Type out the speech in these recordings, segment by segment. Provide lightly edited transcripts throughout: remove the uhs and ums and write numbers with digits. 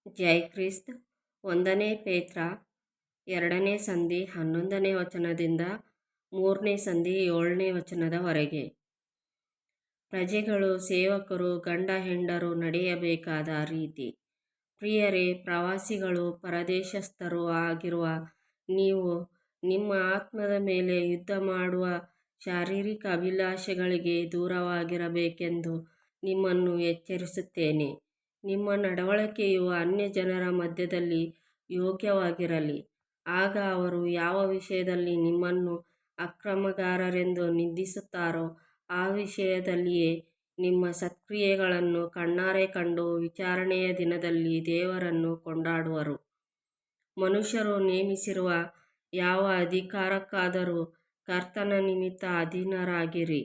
ಜೈ Christ. 1 ಪೇತ್ರ 2 ಸಂಧಿ 11 ವಚನದಿಂದ 3 ಸಂಧಿ 7 ವಚನದವರೆಗೆ. ಪ್ರಜೆಗಳು ಸೇವಕರು ಗಂಡ ಹೆಂಡರು ನಡೆಯಬೇಕಾದ ರೀತಿ. ಪ್ರಿಯರೇ, ಪ್ರವಾಸಿಗಳು ಪರದೇಶಸ್ಥರು ಆಗಿರುವ ನೀವು ನಿಮ್ಮ ಆತ್ಮದ ಮೇಲೆ ಯುದ್ಧ ಮಾಡುವ ಶಾರೀರಿಕ ಅಭಿಲಾಷೆಗಳಿಗೆ ದೂರವಾಗಿರಬೇಕೆಂದು ನಿಮ್ಮನ್ನು ಎಚ್ಚರಿಸುತ್ತೇನೆ. ನಿಮ್ಮ ನಡವಳಿಕೆಯು ಅನ್ಯ ಜನರ ಮಧ್ಯದಲ್ಲಿ ಯೋಗ್ಯವಾಗಿರಲಿ. ಆಗ ಅವರು ಯಾವ ವಿಷಯದಲ್ಲಿ ನಿಮ್ಮನ್ನು ಅಕ್ರಮಗಾರರೆಂದು ನಿಂದಿಸುತ್ತಾರೋ ಆ ವಿಷಯದಲ್ಲಿಯೇ ನಿಮ್ಮ ಸತ್ಕ್ರಿಯೆಗಳನ್ನು ಕಣ್ಣಾರೆ ಕಂಡು ವಿಚಾರಣೆಯ ದಿನದಲ್ಲಿ ದೇವರನ್ನು ಕೊಂಡಾಡುವರು. ಮನುಷ್ಯರು ನೇಮಿಸಿರುವ ಯಾವ ಅಧಿಕಾರಕ್ಕಾದರೂ ಕರ್ತನ ನಿಮಿತ್ತ ಅಧೀನರಾಗಿರಿ.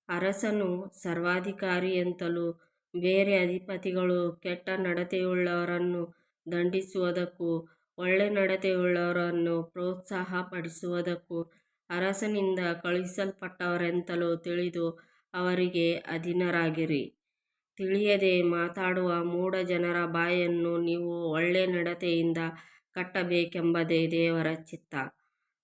ಅರಸನು ಸರ್ವಾಧಿಕಾರಿಯೆಂತಲೂ ಬೇರೆ ಅಧಿಪತಿಗಳು ಕೆಟ್ಟ ನಡತೆಯುಳ್ಳವರನ್ನು ದಂಡಿಸುವುದಕ್ಕೂ ಒಳ್ಳೆ ನಡತೆಯುಳ್ಳವರನ್ನು ಪ್ರೋತ್ಸಾಹಪಡಿಸುವುದಕ್ಕೂ ಅರಸನಿಂದ ಕಳುಹಿಸಲ್ಪಟ್ಟವರೆಂತಲೂ ತಿಳಿದು ಅವರಿಗೆ ಅಧೀನರಾಗಿರಿ. ತಿಳಿಯದೆ ಮಾತಾಡುವ ಮೂಢ ಜನರ ಬಾಯನ್ನು ನೀವು ಒಳ್ಳೆ ನಡತೆಯಿಂದ ಕಟ್ಟಬೇಕೆಂಬುದೇ ದೇವರ ಚಿತ್ತ.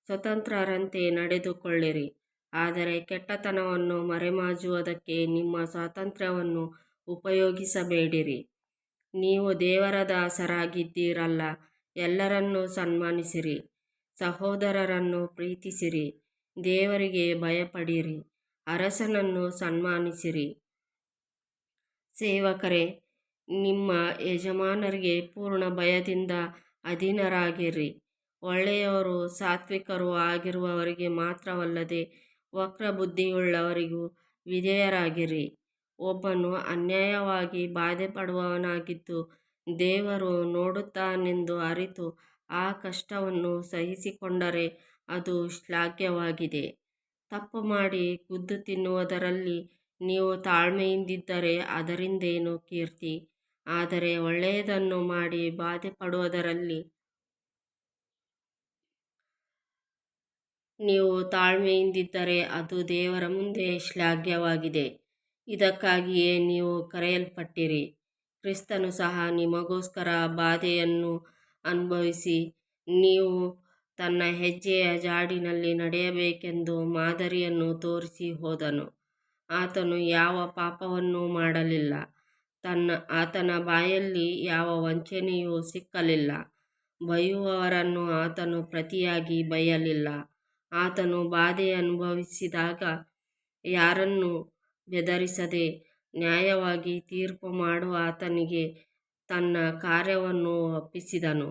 ಸ್ವತಂತ್ರರಂತೆ ನಡೆದುಕೊಳ್ಳಿರಿ, ಆದರೆ ಕೆಟ್ಟತನವನ್ನು ಮರೆಮಾಚುವುದಕ್ಕೆ ನಿಮ್ಮ ಸ್ವಾತಂತ್ರ್ಯವನ್ನು ಉಪಯೋಗಿಸಬೇಡಿರಿ. ನೀವು ದೇವರ ದಾಸರಾಗಿದ್ದೀರಲ್ಲ. ಎಲ್ಲರನ್ನೂ ಸನ್ಮಾನಿಸಿರಿ, ಸಹೋದರರನ್ನು ಪ್ರೀತಿಸಿರಿ, ದೇವರಿಗೆ ಭಯಪಡಿರಿ, ಅರಸನನ್ನು ಸನ್ಮಾನಿಸಿರಿ. ಸೇವಕರೇ, ನಿಮ್ಮ ಯಜಮಾನರಿಗೆ ಪೂರ್ಣ ಭಯದಿಂದ ಅಧೀನರಾಗಿರಿ. ಒಳ್ಳೆಯವರೂ ಸಾತ್ವಿಕರೂ ಆಗಿರುವವರಿಗೆ ಮಾತ್ರವಲ್ಲದೆ ವಕ್ರಬುದ್ಧಿಯುಳ್ಳವರಿಗೂ ವಿಧೇಯರಾಗಿರಿ. ಒಬ್ಬನು ಅನ್ಯಾಯವಾಗಿ ಬಾಧೆಪಡುವವನಾಗಿದ್ದು ದೇವರು ನೋಡುತ್ತಾನೆಂದು ಅರಿತು ಆ ಕಷ್ಟವನ್ನು ಸಹಿಸಿಕೊಂಡರೆ ಅದು ಶ್ಲಾಘ್ಯವಾಗಿದೆ. ತಪ್ಪು ಮಾಡಿ ಗುದ್ದು ತಿನ್ನುವುದರಲ್ಲಿ ನೀವು ತಾಳ್ಮೆಯಿಂದಿದ್ದರೆ ಅದರಿಂದೇನು ಕೀರ್ತಿ. ಆದರೆ ಒಳ್ಳೆಯದನ್ನು ಮಾಡಿ ಬಾಧೆಪಡುವುದರಲ್ಲಿ ನೀವು ತಾಳ್ಮೆಯಿಂದಿದ್ದರೆ ಅದು ದೇವರ ಮುಂದೆ ಶ್ಲಾಘ್ಯವಾಗಿದೆ. ಇದಕ್ಕಾಗಿಯೇ ನೀವು ಕರೆಯಲ್ಪಟ್ಟಿರಿ. ಕ್ರಿಸ್ತನು ಸಹ ನಿಮಗೋಸ್ಕರ ಬಾಧೆಯನ್ನು ಅನುಭವಿಸಿ ನೀವು ತನ್ನ ಹೆಜ್ಜೆಯ ಜಾಡಿನಲ್ಲಿ ನಡೆಯಬೇಕೆಂದು ಮಾದರಿಯನ್ನು ತೋರಿಸಿ ಹೋದನು. ಆತನು ಯಾವ ಪಾಪವನ್ನೂ ಮಾಡಲಿಲ್ಲ, ಆತನ ಬಾಯಲ್ಲಿ ಯಾವ ವಂಚನೆಯೂ ಸಿಕ್ಕಲಿಲ್ಲ. ಬೈಯುವವರನ್ನು ಆತನು ಪ್ರತಿಯಾಗಿ ಬೈಯಲಿಲ್ಲ. ಆತನು ಬಾಧೆ ಅನುಭವಿಸಿದಾಗ ಯಾರನ್ನೂ ಬೆದರಿಸದೆ ನ್ಯಾಯವಾಗಿ ತೀರ್ಪು ಮಾಡುವ ಆತನಿಗೆ ತನ್ನ ಕಾರ್ಯವನ್ನು ಒಪ್ಪಿಸಿದನು.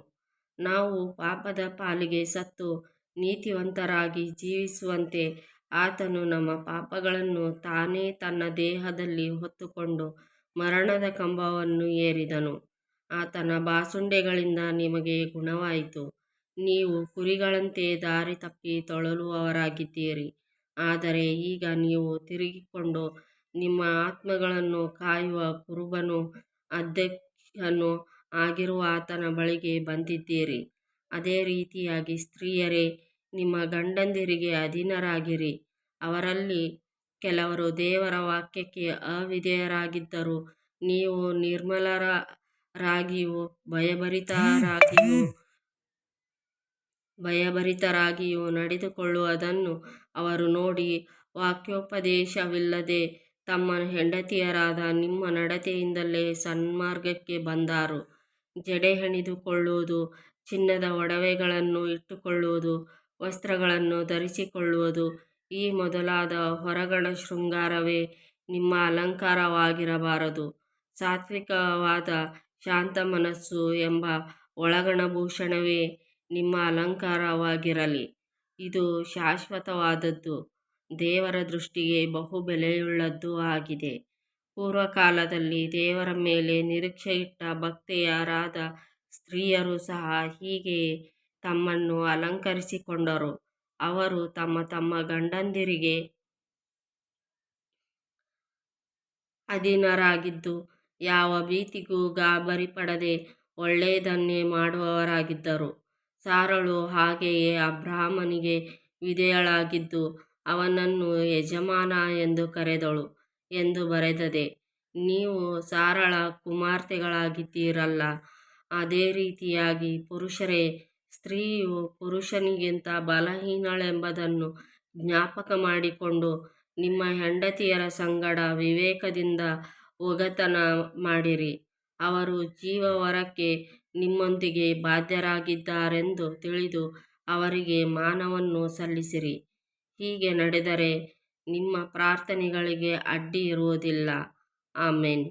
ನಾವು ಪಾಪದ ಪಾಲಿಗೆ ಸತ್ತು ನೀತಿವಂತರಾಗಿ ಜೀವಿಸುವಂತೆ ಆತನು ನಮ್ಮ ಪಾಪಗಳನ್ನು ತಾನೇ ತನ್ನ ದೇಹದಲ್ಲಿ ಹೊತ್ತುಕೊಂಡು ಮರಣದ ಕಂಬವನ್ನು ಏರಿದನು. ಆತನ ಬಾಸುಂಡೆಗಳಿಂದ ನಿಮಗೆ ಗುಣವಾಯಿತು. ನೀವು ಕುರಿಗಳಂತೆ ದಾರಿ ತಪ್ಪಿ ತೊಳಲುವವರಾಗಿದ್ದೀರಿ. ಆದರೆ ಈಗ ನೀವು ತಿರುಗಿಕೊಂಡು ನಿಮ್ಮ ಆತ್ಮಗಳನ್ನು ಕಾಯುವ ಕುರುಬನೂ ಅಧ್ಯಕ್ಷನೂ ಆಗಿರುವ ಆತನ ಬಳಿಗೆ ಬಂದಿದ್ದೀರಿ. ಅದೇ ರೀತಿಯಾಗಿ ಸ್ತ್ರೀಯರೇ, ನಿಮ್ಮ ಗಂಡಂದಿರಿಗೆ ಅಧೀನರಾಗಿರಿ. ಅವರಲ್ಲಿ ಕೆಲವರು ದೇವರ ವಾಕ್ಯಕ್ಕೆ ಅವಿಧೇಯರಾಗಿದ್ದರೂ ನೀವು ನಿರ್ಮಲರಾಗಿಯೂ ಭಯಭರಿತರಾಗಿಯೂ ನಡೆದುಕೊಳ್ಳುವುದನ್ನು ಅವರು ನೋಡಿ ವಾಕ್ಯೋಪದೇಶವಿಲ್ಲದೆ ತಮ್ಮ ಹೆಂಡತಿಯರಾದ ನಿಮ್ಮ ನಡತೆಯಿಂದಲೇ ಸನ್ಮಾರ್ಗಕ್ಕೆ ಬಂದಾರು. ಜಡೆ ಹೆಣೆದುಕೊಳ್ಳುವುದು, ಚಿನ್ನದ ಒಡವೆಗಳನ್ನು ಇಟ್ಟುಕೊಳ್ಳುವುದು, ವಸ್ತ್ರಗಳನ್ನು ಧರಿಸಿಕೊಳ್ಳುವುದು, ಈ ಮೊದಲಾದ ಹೊರಗಣ ಶೃಂಗಾರವೇ ನಿಮ್ಮ ಅಲಂಕಾರವಾಗಿರಬಾರದು. ಸಾತ್ವಿಕವಾದ ಶಾಂತ ಮನಸ್ಸು ಎಂಬ ಒಳಗಣ ಭೂಷಣವೇ ನಿಮ್ಮ ಅಲಂಕಾರವಾಗಿರಲಿ. ಇದು ಶಾಶ್ವತವಾದದ್ದು, ದೇವರ ದೃಷ್ಟಿಗೆ ಬಹು ಬೆಲೆಯುಳ್ಳದ್ದೂ ಆಗಿದೆ. ಪೂರ್ವಕಾಲದಲ್ಲಿ ದೇವರ ಮೇಲೆ ನಿರೀಕ್ಷೆಯಿಟ್ಟ ಭಕ್ತೆಯರಾದ ಸ್ತ್ರೀಯರು ಸಹ ಹೀಗೆಯೇ ತಮ್ಮನ್ನು ಅಲಂಕರಿಸಿಕೊಂಡರು. ಅವರು ತಮ್ಮ ತಮ್ಮ ಗಂಡಂದಿರಿಗೆ ಅಧೀನರಾಗಿದ್ದು ಯಾವ ಭೀತಿಗೂ ಗಾಬರಿಪಡದೆ ಒಳ್ಳೆಯದನ್ನೇ ಮಾಡುವವರಾಗಿದ್ದರು. ಸಾರಳು ಹಾಗೆಯೇ ಅಬ್ರಹಾಮನಿಗೆ ವಿಧೇಯಳಾಗಿದ್ದು ಅವನನ್ನು ಯಜಮಾನ ಎಂದು ಕರೆದಳು ಎಂದು ಬರೆದದೆ. ನೀವು ಸಾರಳ ಕುಮಾರ್ತೆಗಳಾಗಿದ್ದೀರಲ್ಲ. ಅದೇ ರೀತಿಯಾಗಿ ಪುರುಷರೇ, ಸ್ತ್ರೀಯು ಪುರುಷನಿಗಿಂತ ಬಲಹೀನಳೆಂಬುದನ್ನು ಜ್ಞಾಪಕ ಮಾಡಿಕೊಂಡು ನಿಮ್ಮ ಹೆಂಡತಿಯರ ಸಂಗಡ ವಿವೇಕದಿಂದ ಒಗತನ ಮಾಡಿರಿ. ಅವರು ಜೀವವರಕ್ಕೆ ನಿಮ್ಮೊಂದಿಗೆ ಬಾಧ್ಯರಾಗಿದ್ದಾರೆಂದು ತಿಳಿದು ಅವರಿಗೆ ಮಾನವನ್ನು ಸಲ್ಲಿಸಿರಿ. ಹೀಗೆ ನಡೆದರೆ ನಿಮ್ಮ ಪ್ರಾರ್ಥನೆಗಳಿಗೆ ಅಡ್ಡಿ ಇರುವುದಿಲ್ಲ. ಆಮೆನ್.